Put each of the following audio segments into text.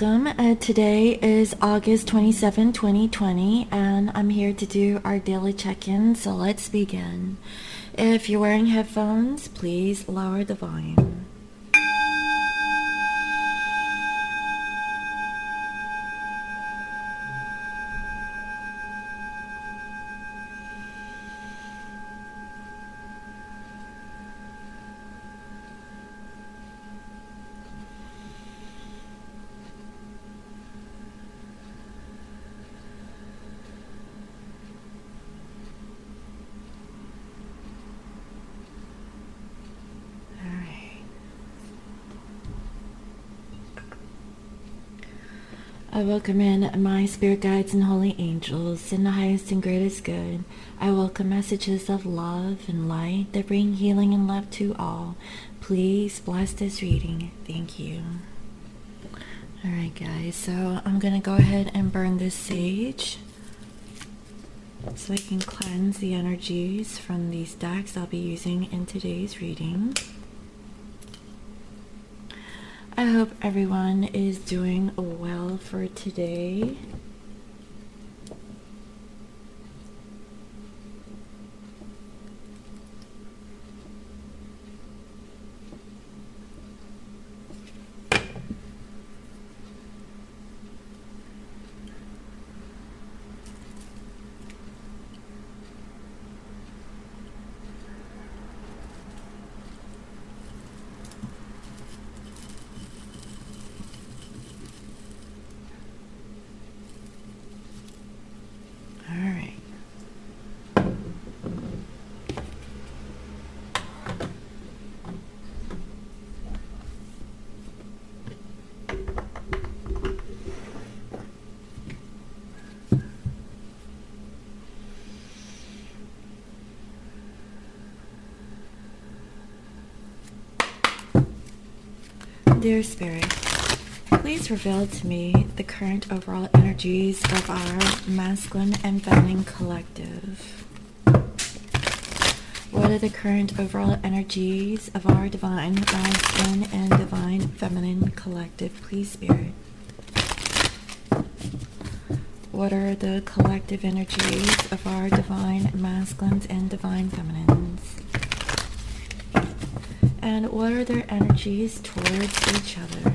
welcome. Today is August 27, 2020, and I'm here to do our daily check-in, so let's begin. If you're wearing headphones, please lower the volume. I welcome in my spirit guides and holy angels in the highest and greatest good. I welcome messages of love and light that bring healing and love to all. Please bless this reading. Thank you. Alright guys, so I'm going to go ahead and burn this sage so I can cleanse the energies from these decks I'll be using in today's reading. I hope everyone is doing well for today. Dear Spirit, please reveal to me the current overall energies of our masculine and feminine collective. What are the current overall energies of our divine masculine and divine feminine collective, please, Spirit? What are the collective energies of our divine masculines and divine feminines? And what are their energies towards each other?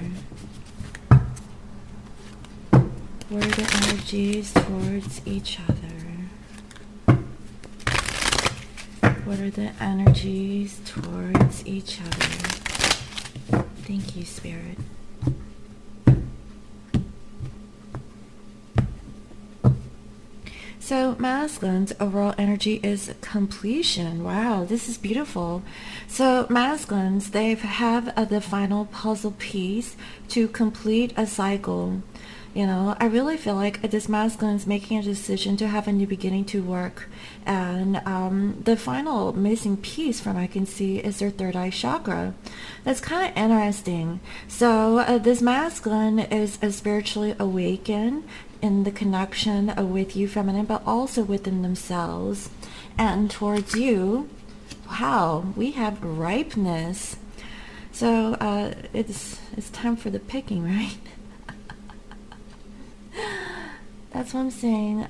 What are their energies towards each other? What are the energies towards each other? Thank you, Spirit. So masculine's overall energy is completion. Wow, this is beautiful. So masculines, they have the final puzzle piece to complete a cycle. You know, I really feel like this masculine is making a decision to have a new beginning to work. And the final missing piece from I can see is their third eye chakra. That's kind of interesting. So this masculine is spiritually awakened in the connection with you, feminine, but also within themselves. And towards you, wow, we have ripeness. So it's time for the picking, right? That's what I'm saying.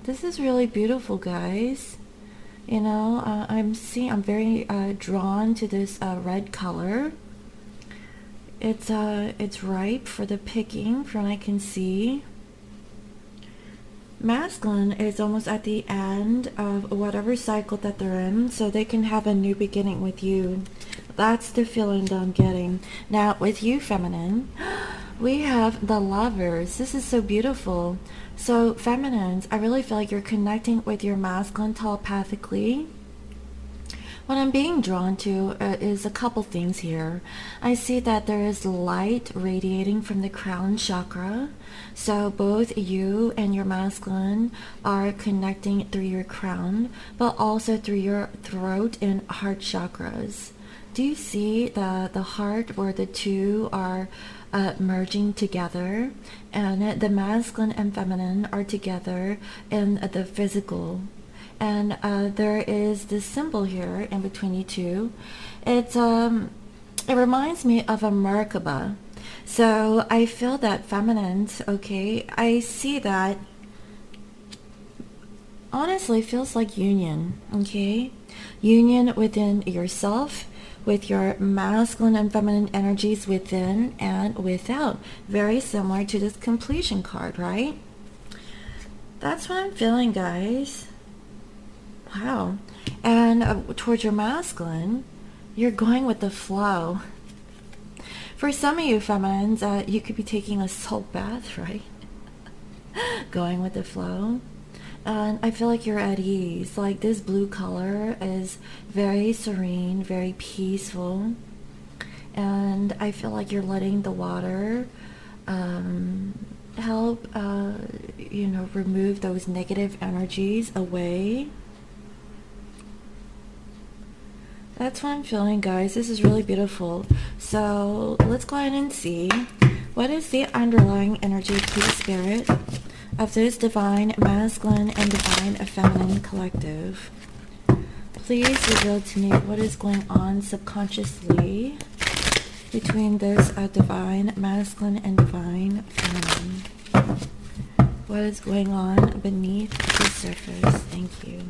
This is really beautiful, guys. You know, I'm very drawn to this red color. It's ripe for the picking, from what I can see. Masculine is almost at the end of whatever cycle that they're in, so they can have a new beginning with you. That's the feeling that I'm getting. Now, with you, feminine, we have the Lovers. This is so beautiful. So, feminines, I really feel like you're connecting with your masculine telepathically. What I'm being drawn to is a couple things here. I see that there is light radiating from the crown chakra. So both you and your masculine are connecting through your crown, but also through your throat and heart chakras. Do you see the heart where the two are merging together, and the masculine and feminine are together in the physical? And there is this symbol here in between you two. It reminds me of a Merkaba. So I feel that feminines, okay, I see that honestly feels like union, okay? Union within yourself, with your masculine and feminine energies within and without. Very similar to this completion card, right? That's what I'm feeling, guys. Wow. And towards your masculine, you're going with the flow. For some of you feminines, you could be taking a salt bath, right? Going with the flow. And I feel like you're at ease. Like this blue color is very serene, very peaceful. And I feel like you're letting the water help, remove those negative energies away. That's what I'm feeling, guys. This is really beautiful. So let's go ahead and see what is the underlying energy, please, Spirit, of this divine masculine and divine feminine collective. Please reveal to me what is going on subconsciously between this divine masculine and divine feminine. What is going on beneath the surface? Thank you.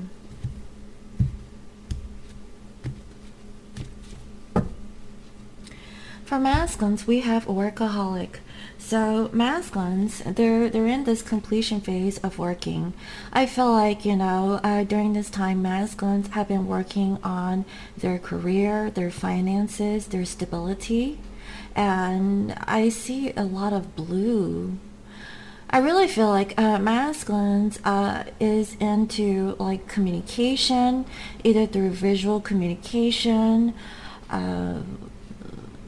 For masculines, we have workaholic. So masculines, they're in this completion phase of working. I feel like, during this time, masculines have been working on their career, their finances, their stability. And I see a lot of blue. I really feel like masculines is into like communication, either through visual communication,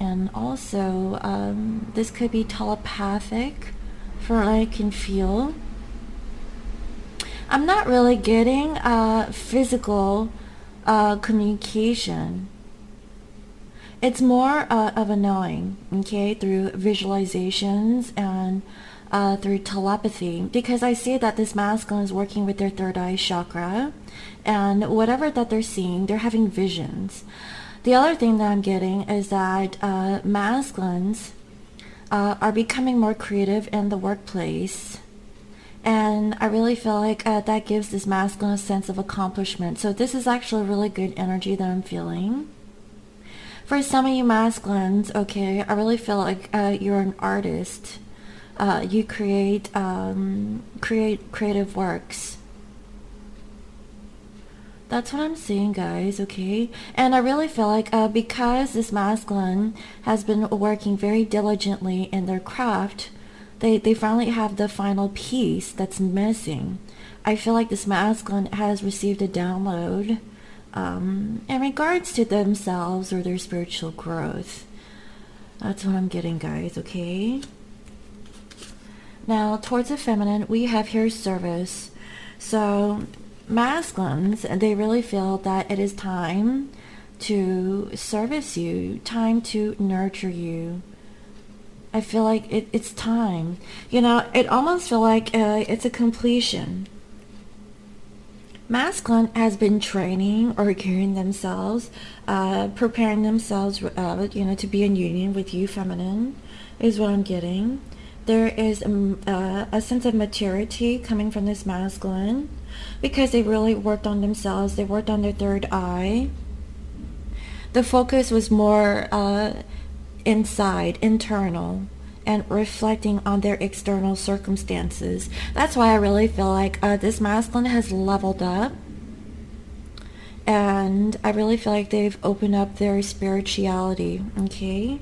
and also this could be telepathic, for what I can feel. I'm not really getting physical communication. It's more of a knowing, okay, through visualizations and through telepathy, because I see that this masculine is working with their third eye chakra, and whatever that they're seeing, they're having visions. The other thing that I'm getting is that masculines are becoming more creative in the workplace. And I really feel like that gives this masculine a sense of accomplishment. So this is actually really good energy that I'm feeling. For some of you masculines, okay, I really feel like you're an artist. You create creative works. That's what I'm seeing, guys, okay? And I really feel like because this masculine has been working very diligently in their craft, they finally have the final piece that's missing. I feel like this masculine has received a download in regards to themselves or their spiritual growth. That's what I'm getting, guys, okay? Now, towards the feminine, we have here service. So masculines, they really feel that it is time to service you, time to nurture you. I feel like it's time. It almost feels like it's a completion. Masculine has been training or gearing themselves, preparing themselves, to be in union with you, feminine, is what I'm getting. There is a sense of maturity coming from this masculine, because they really worked on themselves. They worked on their third eye. The focus was more inside, internal, and reflecting on their external circumstances. That's why I really feel like this masculine has leveled up. And I really feel like they've opened up their spirituality, okay?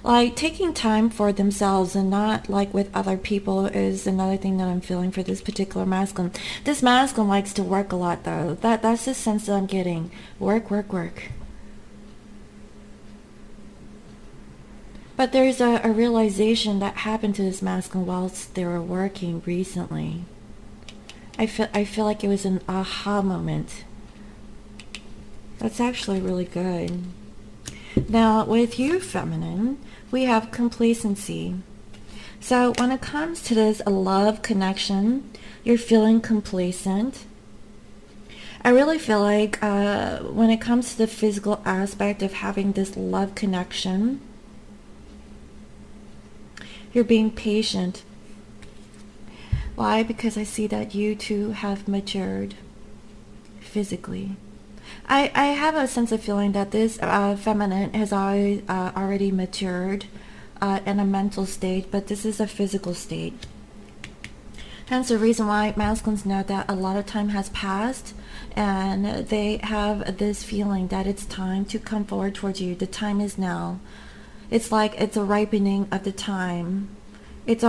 Like taking time for themselves and not like with other people is another thing that I'm feeling for this particular masculine. This masculine likes to work a lot, though. That's the sense that I'm getting. Work, work, work. But there's a realization that happened to this masculine whilst they were working recently. I feel like it was an aha moment. That's actually really good. Now, with you, feminine, we have complacency. So when it comes to this love connection, you're feeling complacent. I really feel like when it comes to the physical aspect of having this love connection, You're being patient. Why? Because I see that you two have matured physically. I have a sense of feeling that this feminine has already matured in a mental state, but this is a physical state. Hence the reason why masculines know that a lot of time has passed, and they have this feeling that it's time to come forward towards you. The time is now. It's like it's a ripening of the time. It's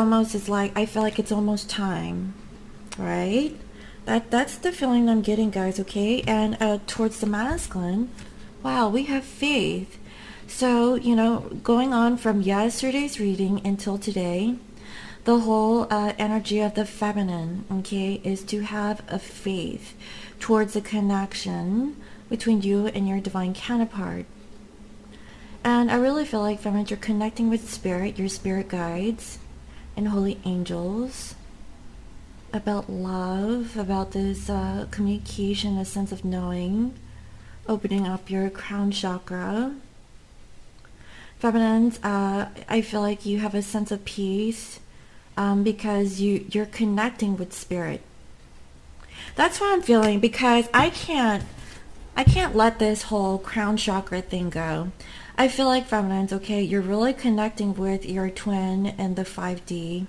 like I feel like it's almost time, right? That's the feeling I'm getting, guys. Okay, and towards the masculine, wow, we have faith. So going on from yesterday's reading until today, the whole energy of the feminine, okay, is to have a faith towards a connection between you and your divine counterpart. And I really feel like, feminine, you're connecting with spirit, your spirit guides and holy angels, about love, about this communication, a sense of knowing, opening up your crown chakra. Feminines, I feel like you have a sense of peace because you're connecting with spirit. That's what I'm feeling, because I can't let this whole crown chakra thing go. I feel like, feminines, okay, you're really connecting with your twin in the 5D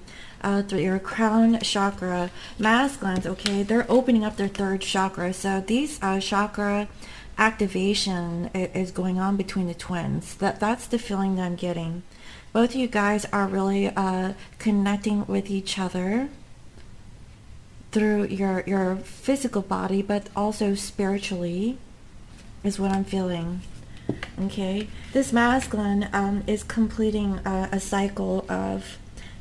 through your crown chakra. Masculines, okay, they're opening up their third chakra. So these chakra activation is going on between the twins. That's the feeling that I'm getting. Both of you guys are really connecting with each other through your physical body, but also spiritually, is what I'm feeling. Okay, this masculine is completing a cycle of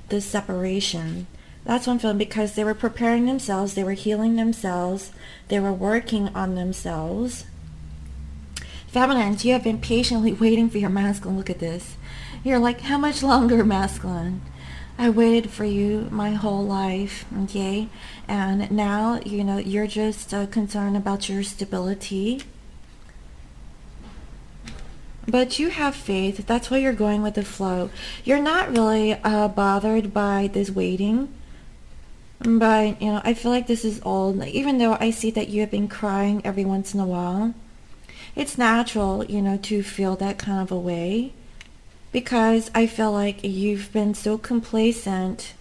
this separation. That's what I'm feeling, because they were preparing themselves, they were healing themselves, they were working on themselves. Feminines, you have been patiently waiting for your masculine. Look at this. You're like, how much longer, masculine? I waited for you my whole life, okay? And now, you're just concerned about your stability. But you have faith. That's why you're going with the flow. You're not really bothered by this waiting. But, I feel like this is old. Even though I see that you have been crying every once in a while, it's natural, to feel that kind of a way. Because I feel like you've been so complacent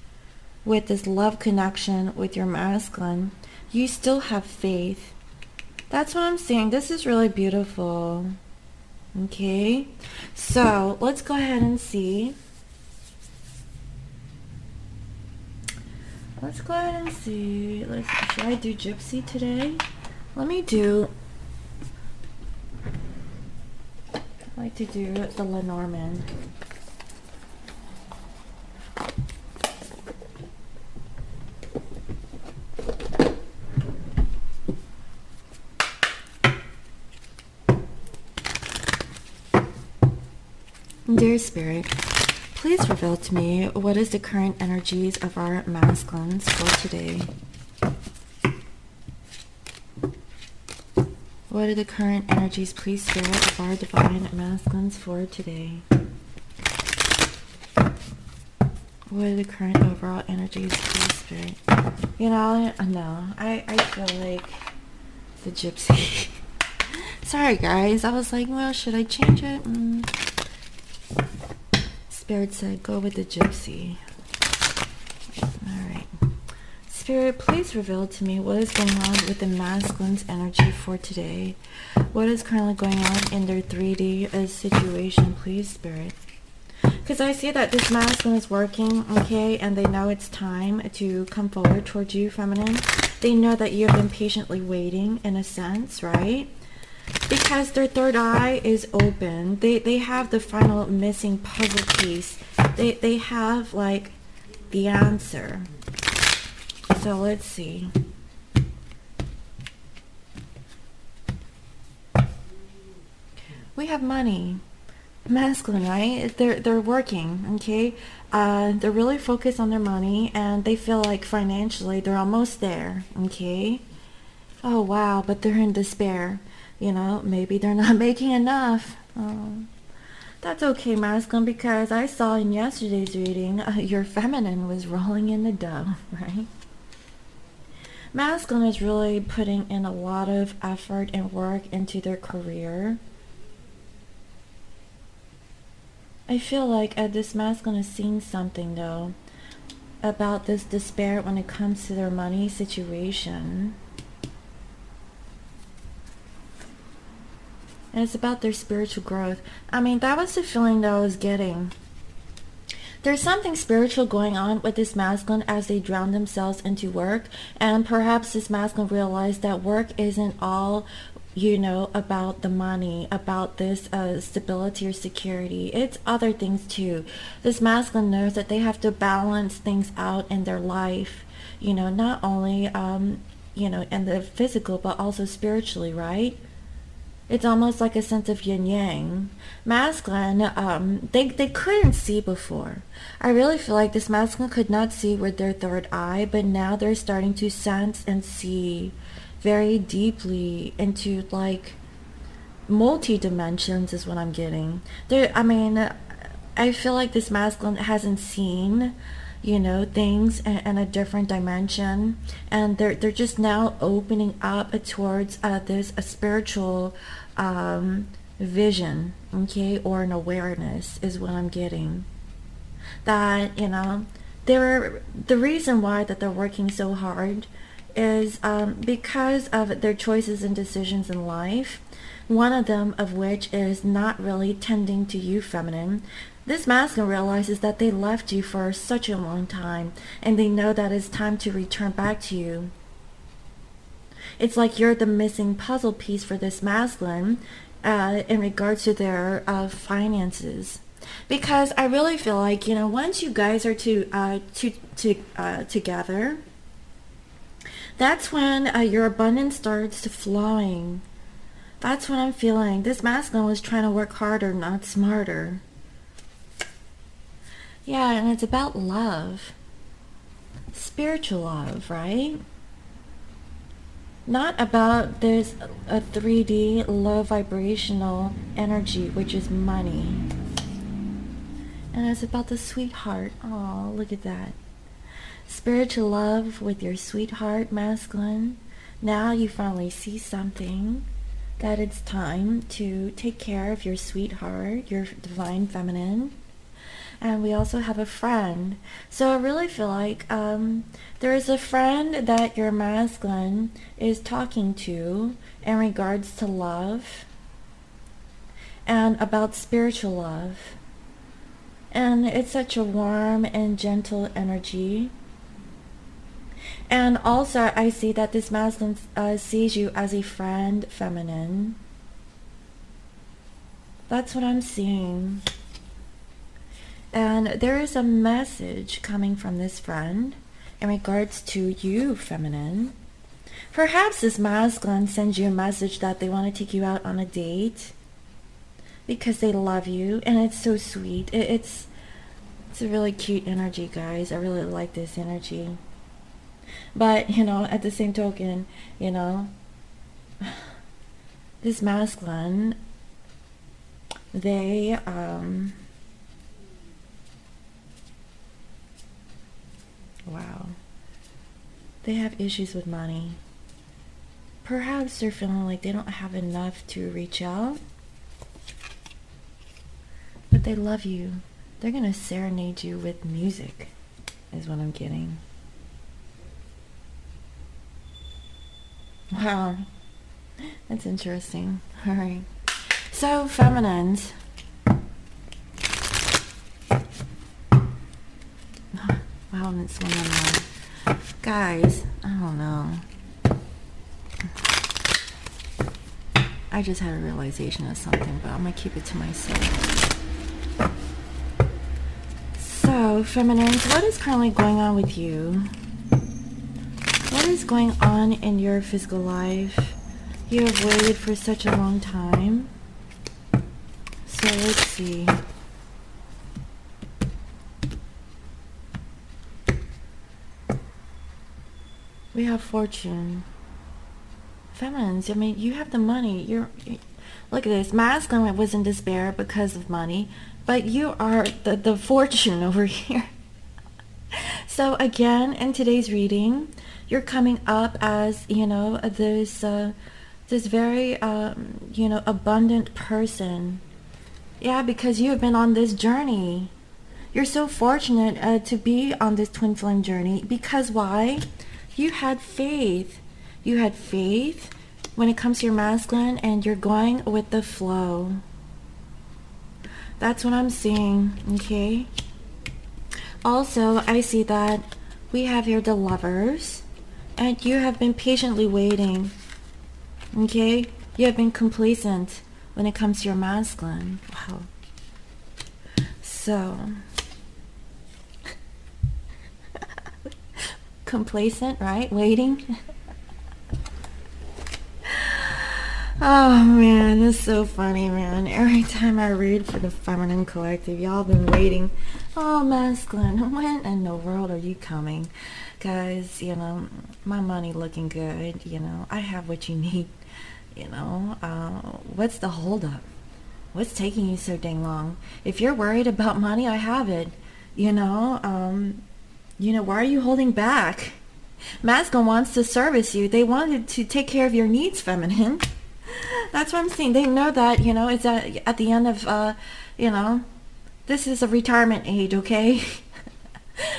with this love connection with your masculine. You still have faith. That's what I'm saying. This is really beautiful. Okay, so let's go ahead and see. Should I do Gypsy today? I like to do the Lenormand. Dear Spirit, please reveal to me what is the current energies of our masculines for today. What are the current energies, please, Spirit, of our divine masculines for today? What are the current overall energies, please, Spirit? No, I feel like the Gypsy. Sorry, guys. I was like, well, should I change it? Spirit said, go with the Gypsy. Alright. Spirit, please reveal to me what is going on with the masculine's energy for today. What is currently going on in their 3D situation, please, Spirit. Because I see that this masculine is working, okay, and they know it's time to come forward towards you, feminine. They know that you have been patiently waiting, in a sense, right? Because their third eye is open. They have the final missing puzzle piece. They have, like, the answer. So let's see. We have money. Masculine, right? They're working, okay? They're really focused on their money, and they feel like financially they're almost there, okay? Oh, wow, but they're in despair. Maybe they're not making enough. Oh. That's okay, masculine, because I saw in yesterday's reading your feminine was rolling in the dough, right? Masculine is really putting in a lot of effort and work into their career. I feel like this masculine is seeing something, though, about this despair when it comes to their money situation. And it's about their spiritual growth. I mean, that was the feeling that I was getting. There's something spiritual going on with this masculine as they drown themselves into work. And perhaps this masculine realized that work isn't all, about the money, about this stability or security. It's other things too. This masculine knows that they have to balance things out in their life. Not only, in the physical, but also spiritually, right? It's almost like a sense of yin yang. Masculine, they couldn't see before. I really feel like this masculine could not see with their third eye, but now they're starting to sense and see very deeply into like multi-dimensions is what I'm getting. I feel like this masculine hasn't seen things in a different dimension, and they're just now opening up towards this a spiritual vision, okay, or an awareness is what I'm getting. That the reason why that they're working so hard is because of their choices and decisions in life. One of them of which is not really tending to you, feminine. This masculine realizes that they left you for such a long time, and they know that it's time to return back to you. It's like you're the missing puzzle piece for this masculine in regards to their finances. Because I really feel like, once you guys are together, that's when your abundance starts to flowing. That's what I'm feeling. This masculine was trying to work harder, not smarter. Yeah, and it's about love. Spiritual love, right? Not about this a 3D low vibrational energy, which is money. And it's about the sweetheart. Oh, look at that. Spiritual love with your sweetheart, masculine. Now you finally see something, that it's time to take care of your sweetheart, your divine feminine. And we also have a friend. So I really feel like there is a friend that your masculine is talking to in regards to love and about spiritual love. And it's such a warm and gentle energy. And also I see that this masculine sees you as a friend, feminine. That's what I'm seeing. And there is a message coming from this friend in regards to you, feminine. Perhaps this masculine sends you a message that they want to take you out on a date because they love you, and it's so sweet. It's a really cute energy, guys. I really like this energy. But, at the same token, this masculine, they wow. They have issues with money. Perhaps they're feeling like they don't have enough to reach out. But they love you. They're going to serenade you with music, is what I'm getting. Wow. That's interesting. Alright. So, feminines. Wow, and it's one on one. Guys, I don't know. I just had a realization of something, but I'm going to keep it to myself. So, feminines, what is currently going on with you? What is going on in your physical life? You have waited for such a long time. So, let's see. We have fortune. Feminines, I mean, you have the money. Look at this. Masculine was in despair because of money, but you are the fortune over here. So again, in today's reading, you're coming up as, this very, abundant person. Yeah, because you have been on this journey. You're so fortunate to be on this twin flame journey. Because why? You had faith. You had faith when it comes to your masculine, and you're going with the flow. That's what I'm seeing, okay? Also, I see that we have here the Lovers, and you have been patiently waiting, okay? You have been complacent when it comes to your masculine. Wow. So, complacent, right? Waiting. Oh man, that's so funny, man. Every time I read for the Feminine Collective, y'all been waiting. Oh, masculine, when in the world are you coming? Guys, my money looking good, I have what you need, what's the holdup? What's taking you so dang long? If you're worried about money, I have it, why are you holding back? Masculine wants to service you. They wanted to take care of your needs, feminine. That's what I'm saying. They know that, it's at the end of, this is a retirement age, okay?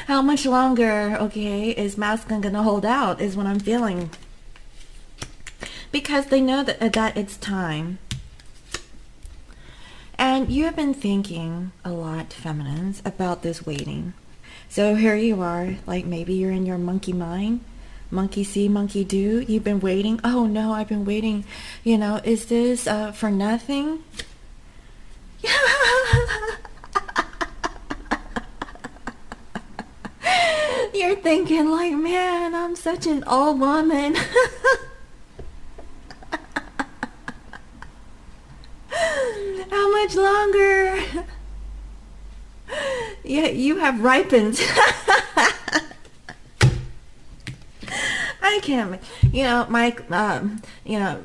How much longer, okay, is masculine going to hold out is what I'm feeling. Because they know that it's time. And you have been thinking a lot, feminines, about this waiting. So here you are, like maybe you're in your monkey mind. Monkey see, monkey do. You've been waiting. Oh no, I've been waiting. Is this for nothing? You're thinking like, man, I'm such an old woman. How much longer? Yeah, you have ripened. I can't,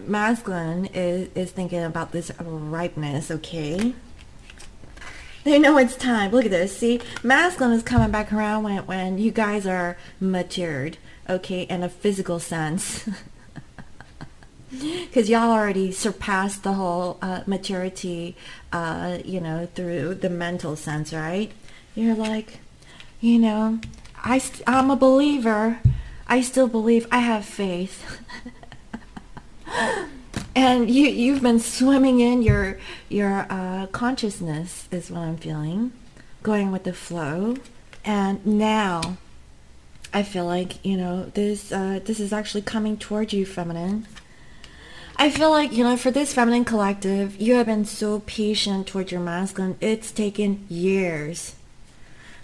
masculine is thinking about this ripeness, okay? They know it's time. Look at this. See, masculine is coming back around when you guys are matured, okay, in a physical sense. Because y'all already surpassed the whole maturity, through the mental sense, right? You're like, I'm a believer. I still believe. I have faith. And you've been swimming in your consciousness is what I'm feeling, going with the flow. And now I feel like, this is actually coming towards you, feminine. I feel like, for this Feminine Collective, you have been so patient towards your masculine. It's taken years.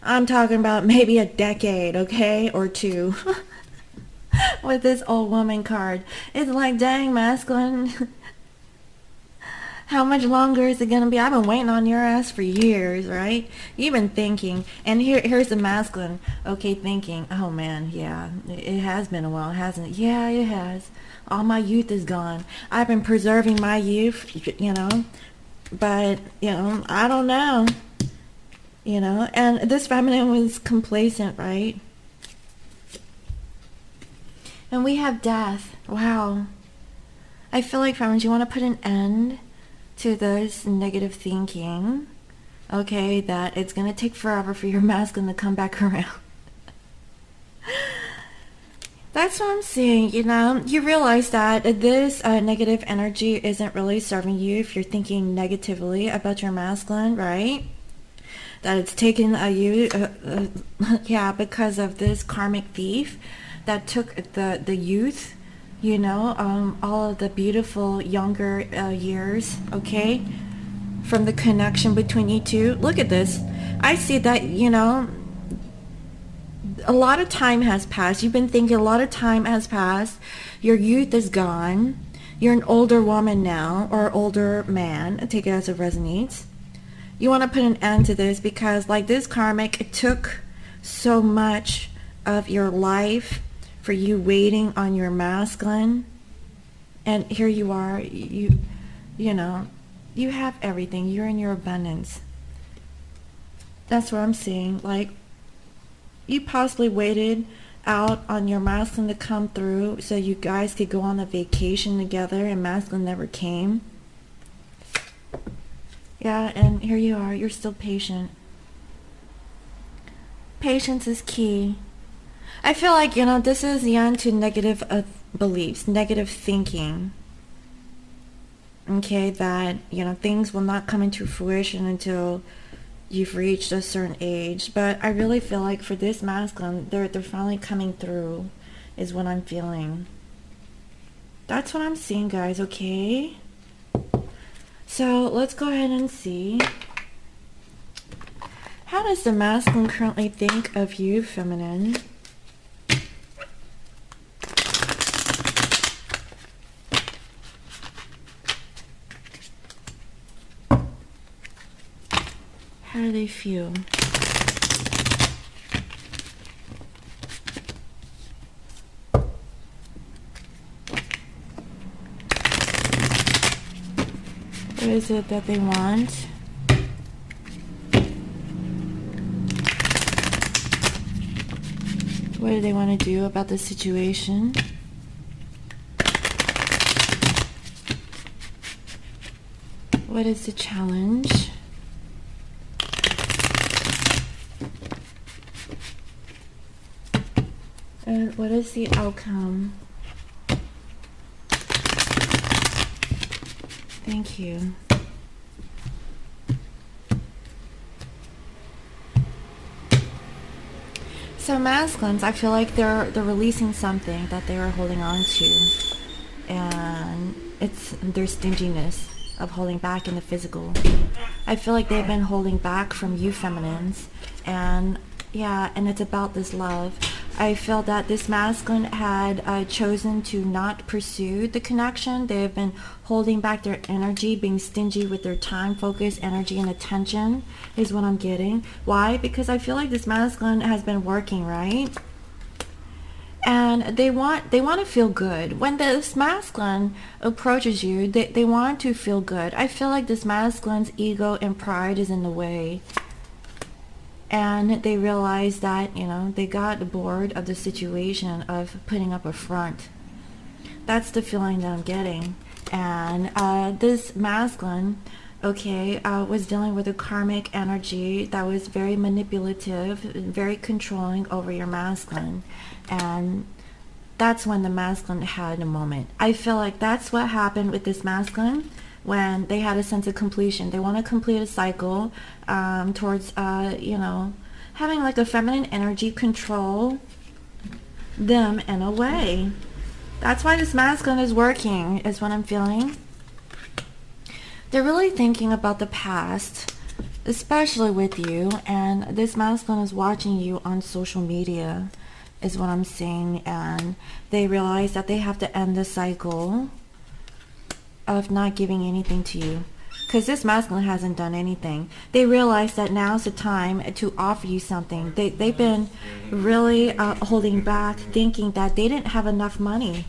I'm talking about maybe a decade, okay, or two. With this old woman card. It's like, dang, masculine. How much longer is it going to be? I've been waiting on your ass for years, right? You've been thinking. And here's the masculine, okay, thinking, oh man, yeah, it has been a while, hasn't it? Yeah, it has. All my youth is gone. I've been preserving my youth, but, I don't know. And this feminine was complacent, right? And we have death. Wow. I feel like, feminines, you want to put an end to this negative thinking. Okay, that it's going to take forever for your masculine to come back around. That's what I'm seeing, You realize that this negative energy isn't really serving you if you're thinking negatively about your masculine, right? That it's taken you, because of this karmic thief that took the youth, all of the beautiful younger years, okay, from the connection between you two. Look at this. I see that, a lot of time has passed. You've been thinking a lot of time has passed. Your youth is gone. You're an older woman now, or older man. Take it as it resonates. You want to put an end to this because, like this karmic, it took so much of your life for you waiting on your masculine, and here you are, You know, you have everything. You're in your abundance. That's what I'm seeing. Like, you possibly waited out on your masculine to come through so you guys could go on a vacation together, and masculine never came. Yeah, and here you are. You're still patient. Patience is key. I feel like, this is the end to negative beliefs, negative thinking. Okay, that, things will not come into fruition until you've reached a certain age. But I really feel like for this masculine, they're finally coming through, is what I'm feeling. That's what I'm seeing, guys, okay? So let's go ahead and see. How does the masculine currently think of you, feminine? How do they feel? What is it that they want? What do they want to do about the situation? What is the challenge? And what is the outcome? Thank you. So masculines, I feel like they're releasing something that they were holding on to, and it's their stinginess of holding back in the physical. I feel like they've been holding back from you feminines, and yeah, and it's about this love. I feel that this masculine had chosen to not pursue the connection. They have been holding back their energy, being stingy with their time, focus, energy, and attention is what I'm getting. Why? Because I feel like this masculine has been working, right? And they want to feel good. When this masculine approaches you, they want to feel good. I feel like this masculine's ego and pride is in the way. And they realize that, they got bored of the situation of putting up a front. That's the feeling that I'm getting. And this masculine, was dealing with a karmic energy that was very manipulative, very controlling over your masculine. And that's when the masculine had a moment. I feel like that's what happened with this masculine. When they had a sense of completion, they want to complete a cycle towards, having like a feminine energy control them in a way. That's why this masculine is working, is what I'm feeling. They're really thinking about the past, especially with you, and this masculine is watching you on social media, is what I'm seeing, and they realize that they have to end the cycle of not giving anything to you, because this masculine hasn't done anything. They realize that now's the time to offer you something. They've been really holding back, thinking that they didn't have enough money.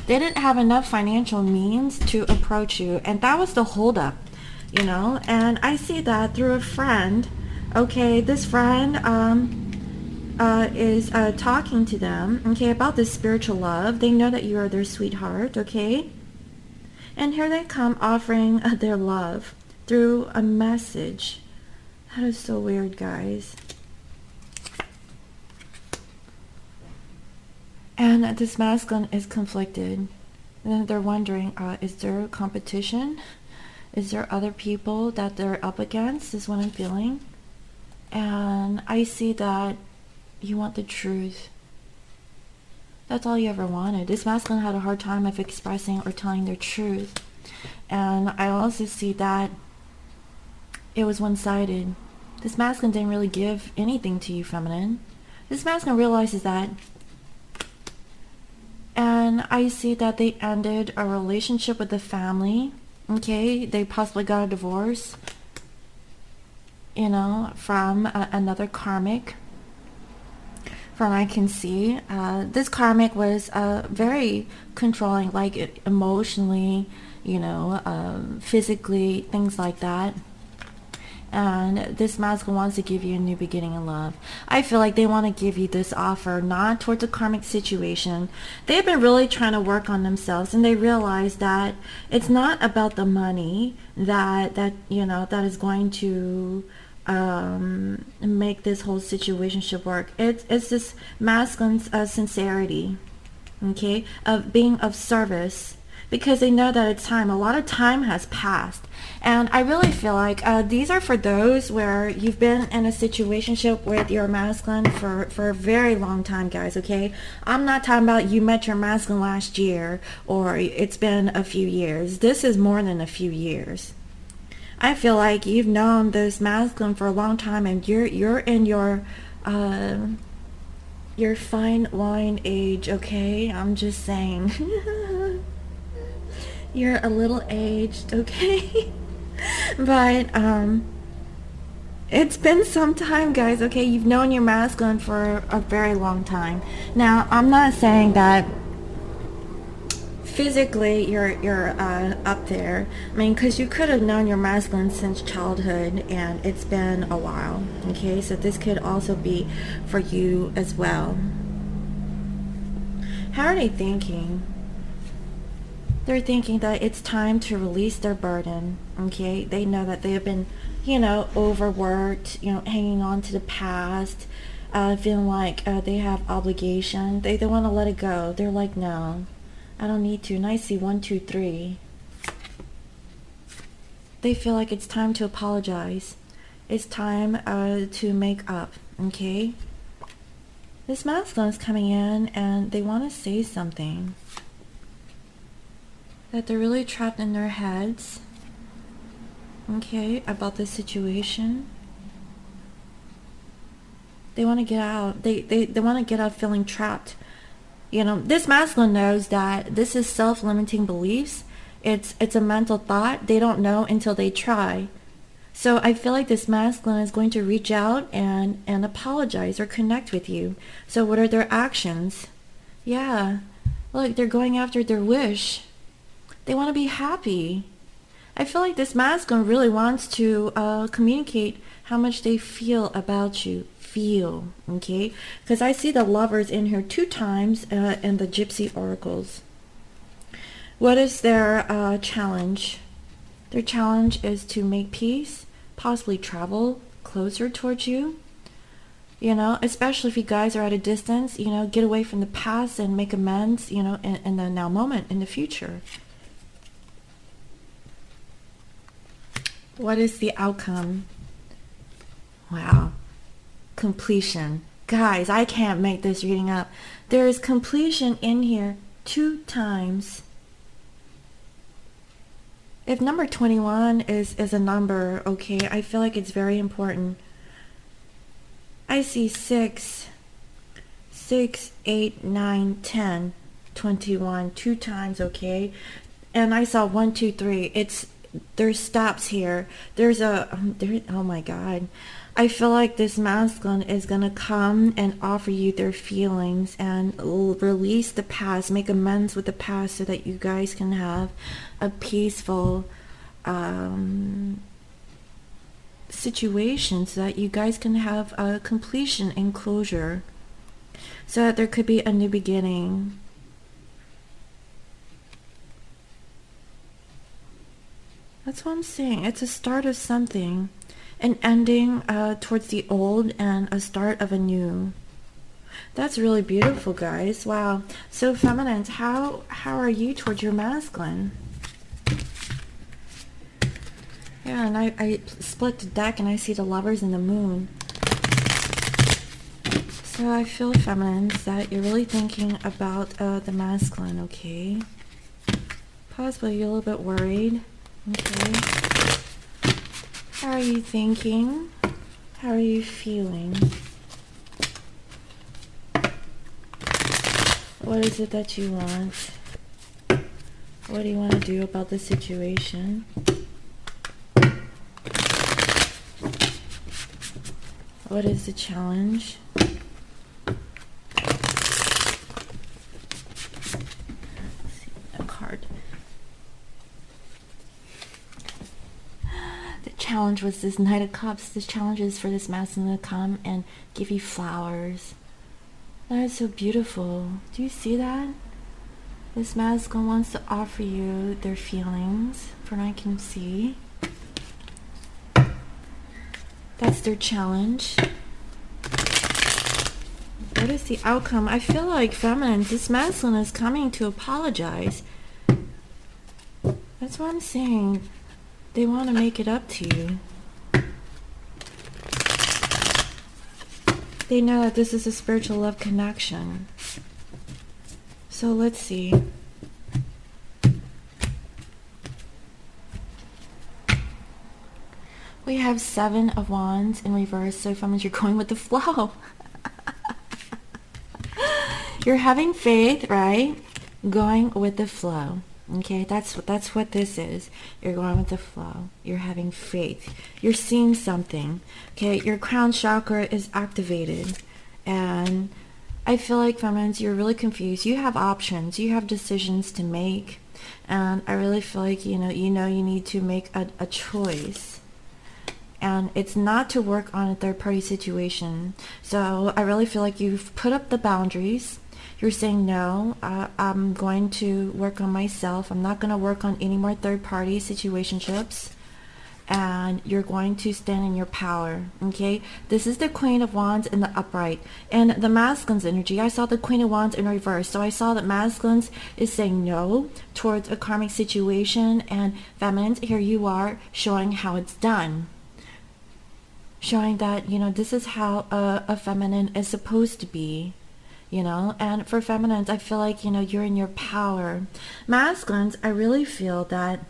They didn't have enough financial means to approach you, and that was the holdup, and I see that through a friend. This friend is talking to them, about this spiritual love. They know that you are their sweetheart, and here they come offering their love through a message. That is so weird, guys. And this masculine is conflicted. And they're wondering, is there competition? Is there other people that they're up against, is what I'm feeling. And I see that you want the truth. That's all you ever wanted. This masculine had a hard time of expressing or telling their truth. And I also see that it was one-sided. This masculine didn't really give anything to you, feminine. This masculine realizes that. And I see that they ended a relationship with the family. They possibly got a divorce, from another karmic. from I can see. This karmic was very controlling, like emotionally, physically, things like that. And this masculine wants to give you a new beginning in love. I feel like they want to give you this offer not towards a karmic situation. They've been really trying to work on themselves, and they realize that it's not about the money that is going to make this whole situationship work. It's this masculine sincerity, okay, of being of service, because they know that it's time. A lot of time has passed. And I really feel like these are for those where you've been in a situationship with your masculine for a very long time, guys, okay? I'm not talking about you met your masculine last year or it's been a few years. This is more than a few years. I feel like you've known this masculine for a long time, and you're in your fine wine age, okay? I'm just saying. You're a little aged, okay? But it's been some time, guys, okay? You've known your masculine for a very long time. Now, I'm not saying that physically you're up there. I mean, because you could have known your masculine since childhood, and it's been a while, okay? So this could also be for you as well. How are they thinking? They're thinking that it's time to release their burden, okay? They know that they have been, overworked, hanging on to the past, feeling like they have obligation. They want to let it go. They're like, no, I don't need to. And I see 1, 2, 3. They feel like it's time to apologize. It's time to make up, okay? This masculine is coming in and they want to say something. That they're really trapped in their heads, okay, about this situation. They want to get out. They want to get out feeling trapped. This masculine knows that this is self-limiting beliefs. It's a mental thought. They don't know until they try. So I feel like this masculine is going to reach out and apologize or connect with you. So what are their actions? Yeah, look, they're going after their wish. They want to be happy. I feel like this masculine really wants to communicate how much they feel about you. Feel, okay? Because I see the lovers in here 2 times in the Gypsy Oracles. What is their challenge? Their challenge is to make peace, possibly travel closer towards you. Especially if you guys are at a distance, get away from the past and make amends, in the now moment, in the future. What is the outcome? Wow. Completion. Guys, I can't make this reading up. There is completion in here 2 times. If number 21 is a number, okay, I feel like it's very important. I see 6, 8, 9, 10, 21, 2 times, okay? And I saw 1, 2, 3. There's stops here. Oh my God. I feel like this masculine is going to come and offer you their feelings and release the past, make amends with the past so that you guys can have a peaceful situation, so that you guys can have a completion and closure, so that there could be a new beginning. That's what I'm saying. It's a start of something. An ending towards the old and a start of a new. That's really beautiful, guys. Wow. So feminines, how are you towards your masculine? Yeah, and I split the deck and I see the lovers and the moon. So I feel, feminines, that you're really thinking about the masculine, okay? Possibly you're a little bit worried. Okay. How are you thinking? How are you feeling? What is it that you want? What do you want to do about the situation? What is the challenge? challenge was this Knight of Cups. This challenge is for this masculine to come and give you flowers. That is so beautiful. Do you see that? This masculine wants to offer you their feelings, from what I can see. That's their challenge. What is the outcome? I feel like feminine, this masculine is coming to apologize. That's what I'm saying. They want to make it up to you. They know that this is a spiritual love connection. So let's see. We have 7 of Wands in reverse. So feminines, you're going with the flow. You're having faith, right? Going with the flow. Okay, that's what this is. You're going with the flow. You're having faith. You're seeing something. Okay, your crown chakra is activated. And I feel like feminines, you're really confused. You have options. You have decisions to make. And I really feel like, you need to make a choice. And it's not to work on a third-party situation. So I really feel like you've put up the boundaries. You're saying, no, I'm going to work on myself. I'm not going to work on any more third-party situationships. And you're going to stand in your power, okay? This is the Queen of Wands in the upright. And the masculine's energy, I saw the Queen of Wands in reverse. So I saw that masculines is saying no towards a karmic situation. And feminines, here you are showing how it's done. Showing that, this is how a feminine is supposed to be. And for feminines, I feel like, you're in your power. Masculines, I really feel that,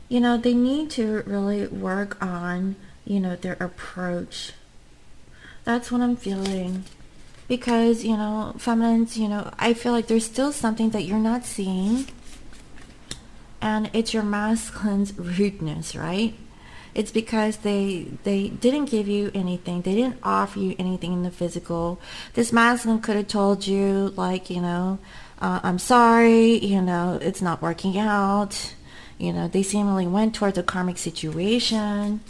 they need to really work on, their approach. That's what I'm feeling. Because, feminines, I feel like there's still something that you're not seeing. And it's your masculine's rudeness, right? It's because they didn't give you anything. They didn't offer you anything in the physical. This masculine could have told you, like, I'm sorry, it's not working out. They seemingly went towards a karmic situation,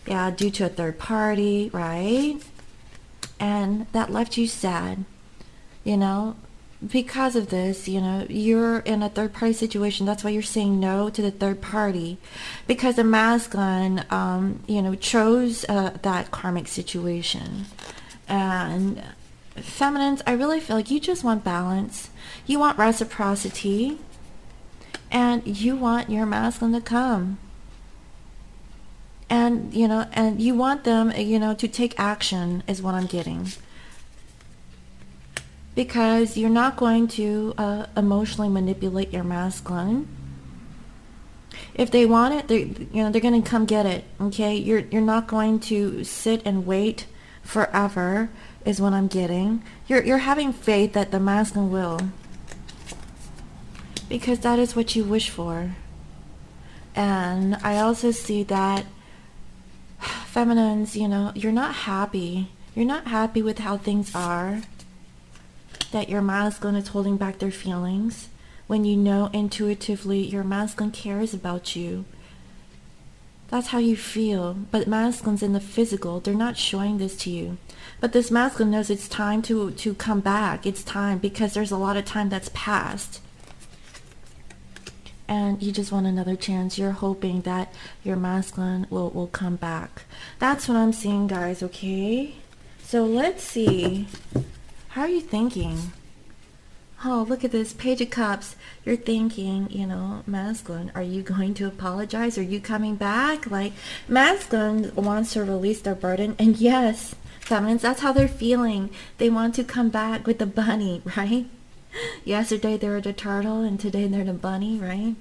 due to a third party, right? And that left you sad, Because of this, you're in a third party situation. That's why you're saying no to the third party. Because the masculine, chose that karmic situation. And feminines, I really feel like you just want balance. You want reciprocity. And you want your masculine to come. And, and you want them, to take action is what I'm getting. Because you're not going to emotionally manipulate your masculine. If they want it, they're going to come get it. Okay, you're not going to sit and wait forever, is what I'm getting. You're having faith that the masculine will, because that is what you wish for. And I also see that feminines, you're not happy. You're not happy with how things are. That your masculine is holding back their feelings, when intuitively your masculine cares about you. That's how you feel. But masculines in the physical, they're not showing this to you. But this masculine knows it's time to come back. It's time, because there's a lot of time that's passed. And you just want another chance. You're hoping that your masculine will come back. That's what I'm seeing, guys, okay? So let's see. How are you thinking? Oh, look at this. Page of Cups. You're thinking, masculine, are you going to apologize? Are you coming back? Like, masculine wants to release their burden. And yes, feminines, that's how they're feeling. They want to come back with the bunny, right? Yesterday they were the turtle and today they're the bunny, right?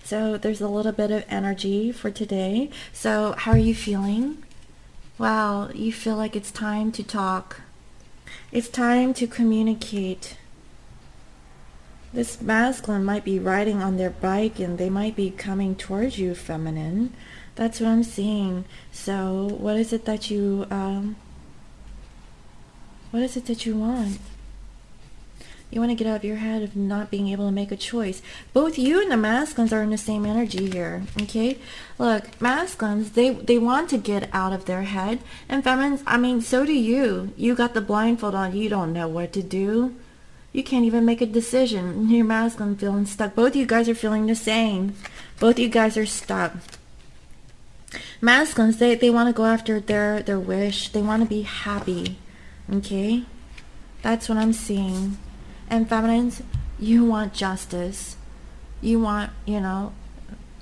So there's a little bit of energy for today. So how are you feeling? Wow, you feel like it's time to talk. It's time to communicate. This masculine might be riding on their bike and they might be coming towards you, feminine. That's what I'm seeing. So what is it that you want? You want to get out of your head of not being able to make a choice. Both you and the masculines are in the same energy here, okay? Look, masculines, they want to get out of their head. And feminines, I mean, so do you. You got the blindfold on. You don't know what to do. You can't even make a decision. You're masculine feeling stuck. Both of you guys are feeling the same. Both of you guys are stuck. Masculines, they want to go after their wish. They want to be happy, okay? That's what I'm seeing. And feminines, you want justice. You want,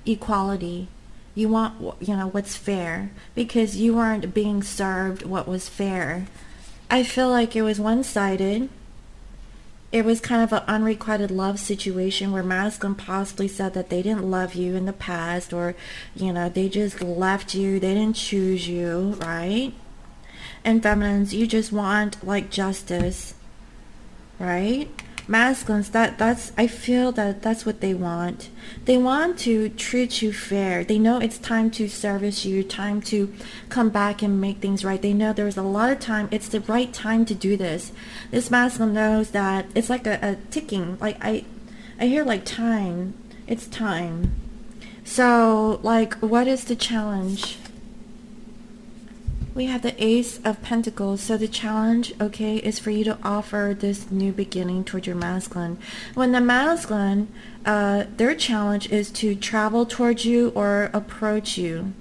equality. You want, what's fair. Because you weren't being served what was fair. I feel like it was one-sided. It was kind of an unrequited love situation where masculine possibly said that they didn't love you in the past, or, they just left you. They didn't choose you, right? And feminines, you just want, like, justice. Right? Masculines, I feel that that's what they want. They want to treat you fair. They know it's time to service you, time to come back and make things right. They know there's a lot of time. It's the right time to do this. This masculine knows that it's like a ticking. Like I hear like time. It's time. So, like, what is the challenge? We have the Ace of Pentacles. So the challenge, okay, is for you to offer this new beginning toward your masculine. When the masculine, their challenge is to travel towards you or approach you.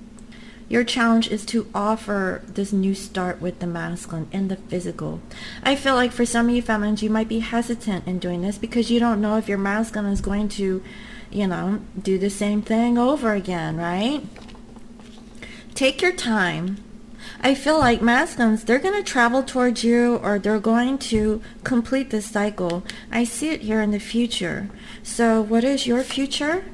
Your challenge is to offer this new start with the masculine in the physical. I feel like for some of you feminines, you might be hesitant in doing this because you don't know if your masculine is going to, do the same thing over again, right? Take your time. I feel like masculines, they're going to travel towards you or they're going to complete this cycle. I see it here in the future. So what is your future?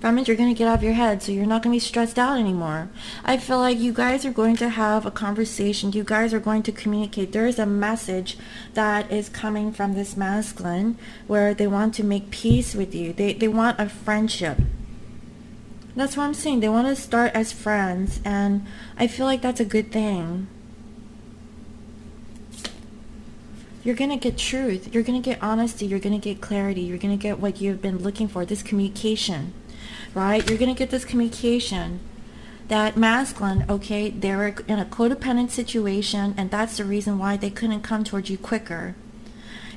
Feminines, you're going to get out of your head, so you're not going to be stressed out anymore. I feel like you guys are going to have a conversation. You guys are going to communicate. There is a message that is coming from this masculine where they want to make peace with you. They want a friendship. That's what I'm saying. They want to start as friends, and I feel like that's a good thing. You're going to get truth. You're going to get honesty. You're going to get clarity. You're going to get what you've been looking for, this communication, right? You're going to get this communication. That masculine, okay, they were in a codependent situation, and that's the reason why they couldn't come towards you quicker.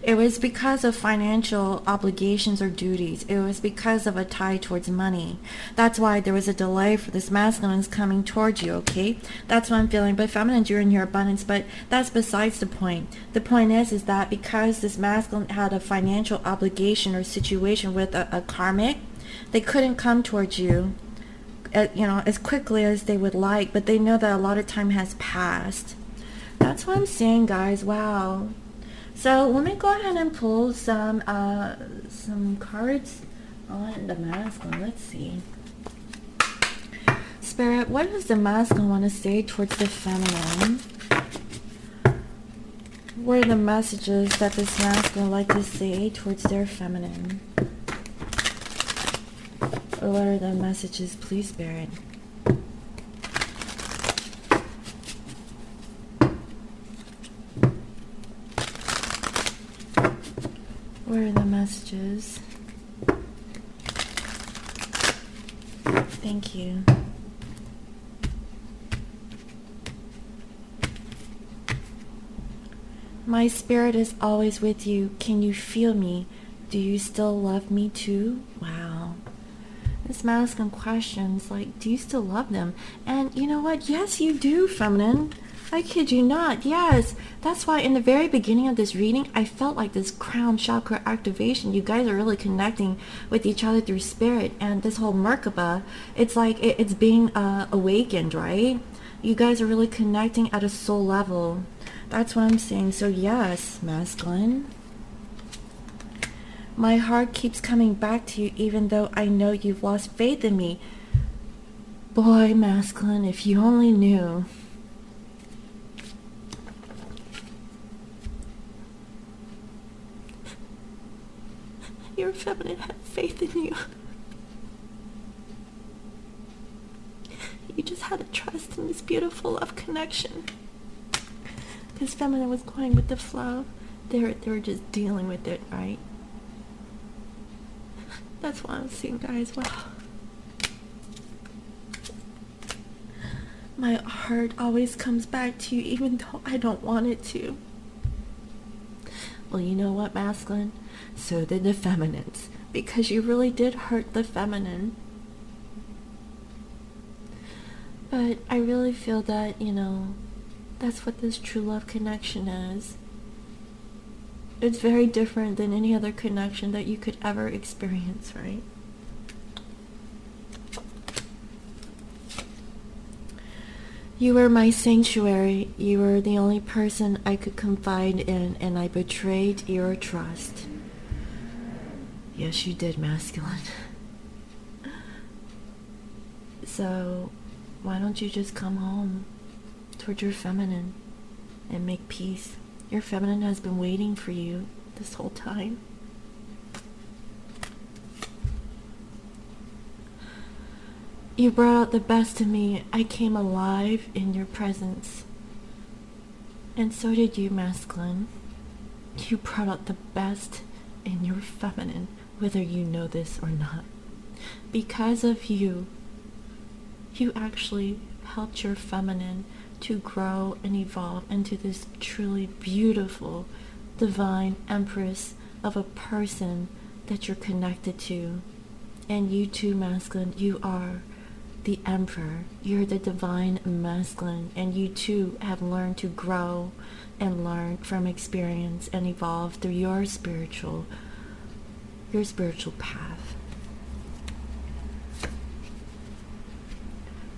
It was because of financial obligations or duties. It was because of a tie towards money. That's why there was a delay for this masculine's coming towards you, okay? That's what I'm feeling. But feminines, you're in your abundance, but that's besides the point. The point is that because this masculine had a financial obligation or situation with a karmic, they couldn't come towards you, as quickly as they would like, but they know that a lot of time has passed. That's what I'm saying, guys. Wow. So let me go ahead and pull some cards on the masculine. Let's see. Spirit, what does the masculine want to say towards the feminine? What are the messages that this masculine would like to say towards their feminine? Or what are the messages, please, Spirit? What are the messages? Thank you. My spirit is always with you. Can you feel me? Do you still love me too? Wow. This masculine questions like, do you still love them? And you know what? Yes, you do, feminine. I kid you not. Yes. That's why in the very beginning of this reading, I felt like this crown chakra activation. You guys are really connecting with each other through spirit. And this whole Merkaba, it's like it's being awakened, right? You guys are really connecting at a soul level. That's what I'm saying. So yes, masculine. My heart keeps coming back to you even though I know you've lost faith in me. Boy, masculine, if you only knew. Your feminine had faith in you. You just had to trust in this beautiful love connection. Because feminine was going with the flow. They were just dealing with it, right? That's what I'm seeing, guys. Wow. My heart always comes back to you even though I don't want it to. Well, you know what, masculine? So did the feminines. Because you really did hurt the feminine. But I really feel that, you know, that's what this true love connection is. It's very different than any other connection that you could ever experience, right? You were my sanctuary. You were the only person I could confide in, and I betrayed your trust. Yes, you did, masculine. So, why don't you just come home towards your feminine and make peace? Your feminine has been waiting for you this whole time. You brought out the best in me. I came alive in your presence. And so did you, masculine. You brought out the best in your feminine, whether you know this or not. Because of you, you actually helped your feminine to grow and evolve into this truly beautiful, divine empress of a person that you're connected to. And you too, masculine, you are the emperor. You're the divine masculine, and you too have learned to grow and learn from experience and evolve through your spiritual path.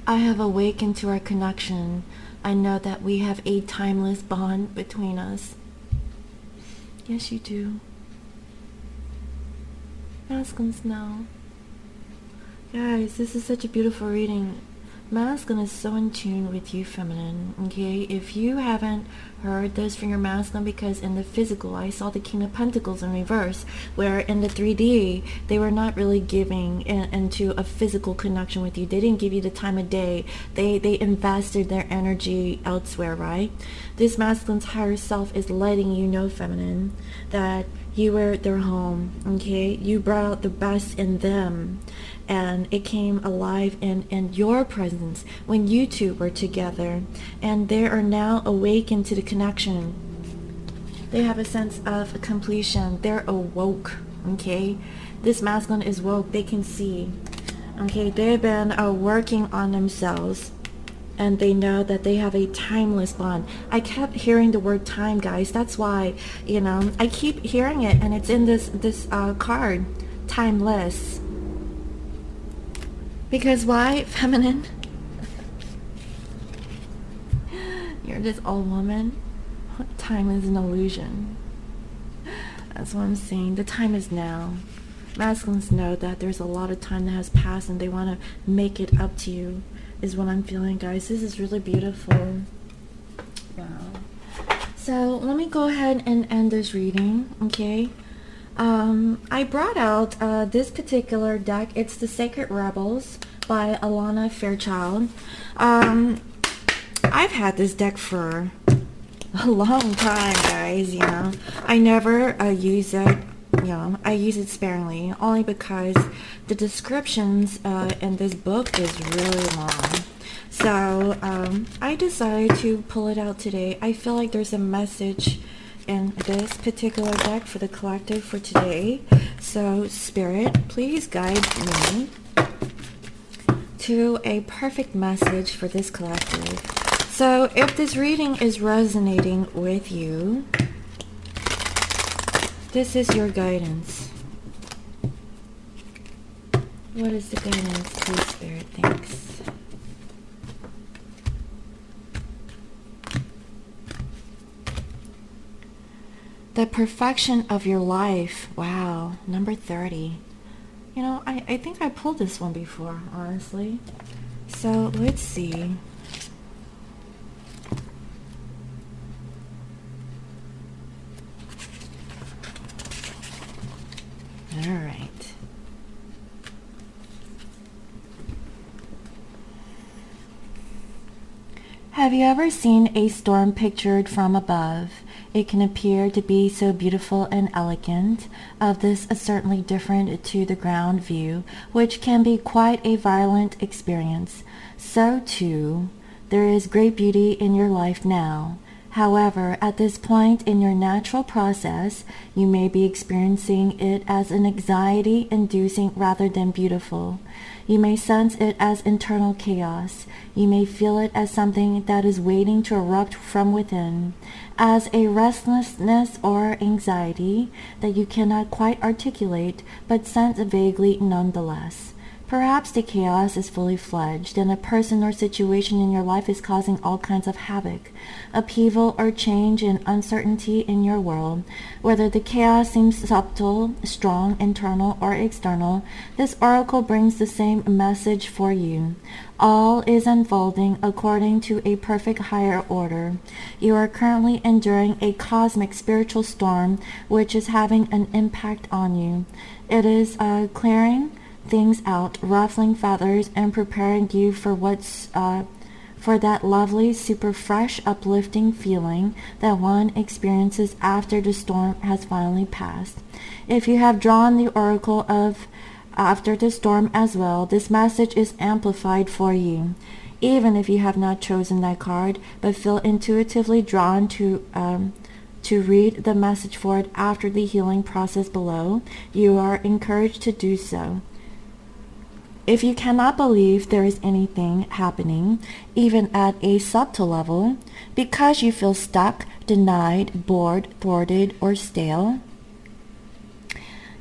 I have awakened to our connection. I know that we have a timeless bond between us. Yes, you do. Masculines know. Guys, this is such a beautiful reading. Masculine is so in tune with you, feminine. Okay, if you haven't heard this from your masculine, because in the physical I saw the King of Pentacles in reverse, where in the 3D they were not really giving into a physical connection with you. They didn't give you the time of day. They invested their energy elsewhere, right? This masculine's higher self is letting you know, feminine, that you were their home. Okay, you brought out the best in them, and it came alive in your presence when you two were together, and they are now awakened to the connection. They have a sense of completion. They're awoke. Okay, this masculine is woke. They can see. Okay, they've been working on themselves, and they know that they have a timeless bond. I kept hearing the word time, guys. That's why, you know, I keep hearing it, and it's in this card, timeless. Because why, feminine? You're this old woman. Time is an illusion. That's what I'm saying. The time is now. Masculines know that there's a lot of time that has passed, and they want to make it up to you, is what I'm feeling, guys. This is really beautiful. Wow. So let me go ahead and end this reading, okay? I brought out this particular deck. It's the Sacred Rebels by Alana Fairchild. I've had this deck for a long time, guys, you know. I never use it, you know. I use it sparingly, only because the descriptions in this book is really long. So I decided to pull it out today. I feel like there's a message in this particular deck for the collective for today. So Spirit, please guide me to a perfect message for this collective. So if this reading is resonating with you, this is your guidance. What is the guidance, please, Spirit? Thanks. The perfection of your life. Wow, number 30. You know, I think I pulled this one before, honestly. So let's see. All right. Have you ever seen a storm pictured from above? It can appear to be so beautiful and elegant. Of this is certainly different to the ground view, which can be quite a violent experience. So too, there is great beauty in your life now. However, at this point in your natural process, you may be experiencing it as an anxiety-inducing rather than beautiful. You may sense it as internal chaos. You may feel it as something that is waiting to erupt from within, as a restlessness or anxiety that you cannot quite articulate, but sense vaguely nonetheless. Perhaps the chaos is fully fledged, and a person or situation in your life is causing all kinds of havoc, upheaval, or change and uncertainty in your world. Whether the chaos seems subtle, strong, internal, or external, this oracle brings the same message for you. All is unfolding according to a perfect higher order. You are currently enduring a cosmic spiritual storm which is having an impact on you. It is clearing things out, ruffling feathers, and preparing you for for that lovely, super fresh, uplifting feeling that one experiences after the storm has finally passed. If you have drawn the oracle of after the storm as well, this message is amplified for you. Even if you have not chosen that card, but feel intuitively drawn to read the message for it after the healing process below, you are encouraged to do so. If you cannot believe there is anything happening, even at a subtle level, because you feel stuck, denied, bored, thwarted, or stale,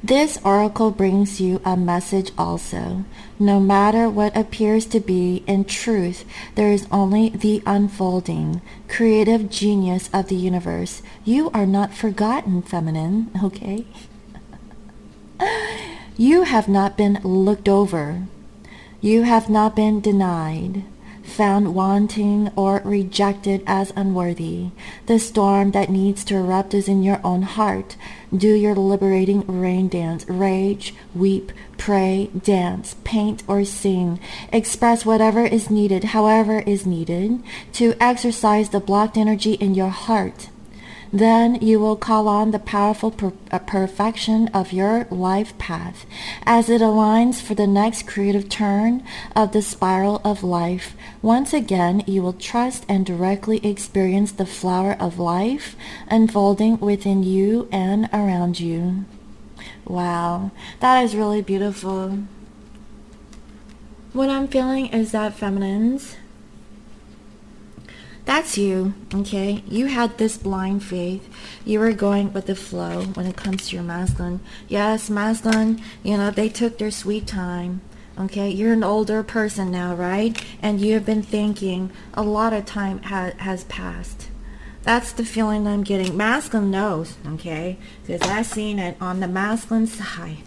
this oracle brings you a message also. No matter what appears to be, in truth, there is only the unfolding, creative genius of the universe. You are not forgotten, feminine, okay? You have not been looked over. You have not been denied, found wanting, or rejected as unworthy. The storm that needs to erupt is in your own heart. Do your liberating rain dance. Rage, weep, pray, dance, paint, or sing. Express whatever is needed, however is needed, to exercise the blocked energy in your heart. Then you will call on the powerful perfection of your life path as it aligns for the next creative turn of the spiral of life. Once again, you will trust and directly experience the flower of life unfolding within you and around you. Wow, that is really beautiful. What I'm feeling is that feminines, that's you, okay? You had this blind faith. You were going with the flow when it comes to your masculine. Yes, masculine, they took their sweet time, okay? You're an older person now, right? And you have been thinking a lot of time has passed. That's the feeling I'm getting. Masculine knows, okay? Because I've seen it on the masculine side.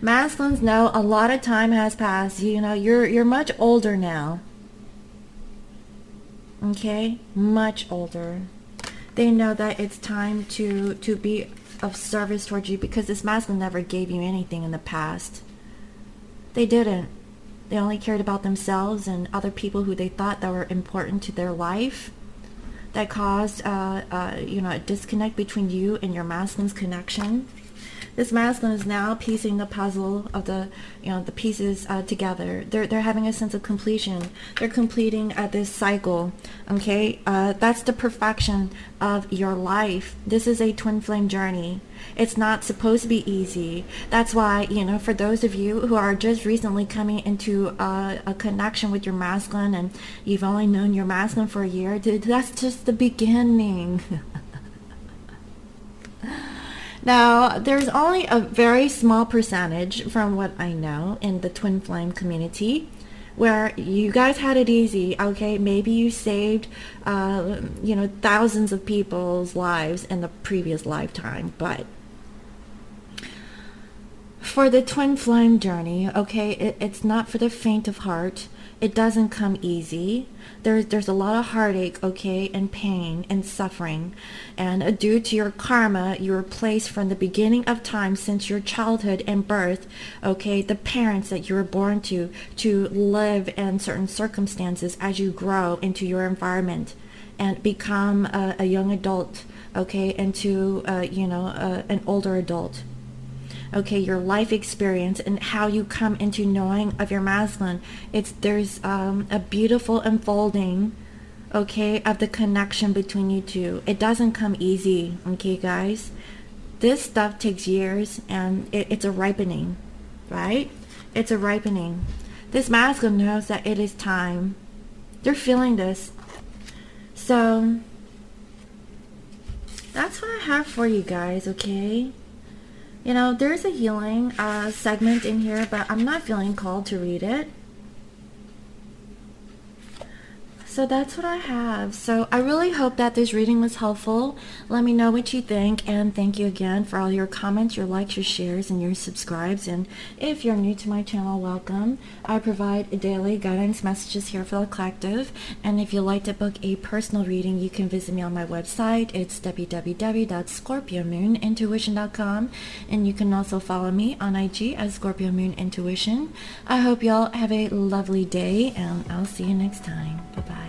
Masculines know a lot of time has passed. You're much older now. Okay, much older. They know that it's time to be of service towards you, because this masculine never gave you anything in the past. They didn't. They only cared about themselves and other people who they thought that were important to their life. That caused a disconnect between you and your masculine's connection. This masculine is now piecing the puzzle of the pieces together. They're having a sense of completion. They're completing this cycle. Okay, that's the perfection of your life. This is a twin flame journey. It's not supposed to be easy. That's why, for those of you who are just recently coming into a connection with your masculine, and you've only known your masculine for a year, that's just the beginning. Now, there's only a very small percentage, from what I know, in the twin flame community where you guys had it easy, okay? Maybe you saved, thousands of people's lives in the previous lifetime, but for the twin flame journey, okay, it's not for the faint of heart. It doesn't come easy. There's a lot of heartache, okay, and pain and suffering. And due to your karma, you were placed from the beginning of time, since your childhood and birth, okay, the parents that you were born to live in certain circumstances as you grow into your environment and become a young adult. okay, into, an older adult. Okay, your life experience and how you come into knowing of your masculine. There's a beautiful unfolding, okay, of the connection between you two. It doesn't come easy, okay, guys. This stuff takes years, and it's a ripening, right? It's a ripening. This masculine knows that it is time. They're feeling this. So that's what I have for you guys, okay? There's a healing segment in here, but I'm not feeling called to read it. So that's what I have. So I really hope that this reading was helpful. Let me know what you think, and thank you again for all your comments, your likes, your shares, and your subscribes. And if you're new to my channel, welcome. I provide daily guidance messages here for the collective, and if you'd like to book a personal reading, you can visit me on my website. It's www.scorpiomoonintuition.com, and you can also follow me on IG as Scorpio Moon Intuition. I hope y'all have a lovely day, and I'll see you next time. Bye-bye.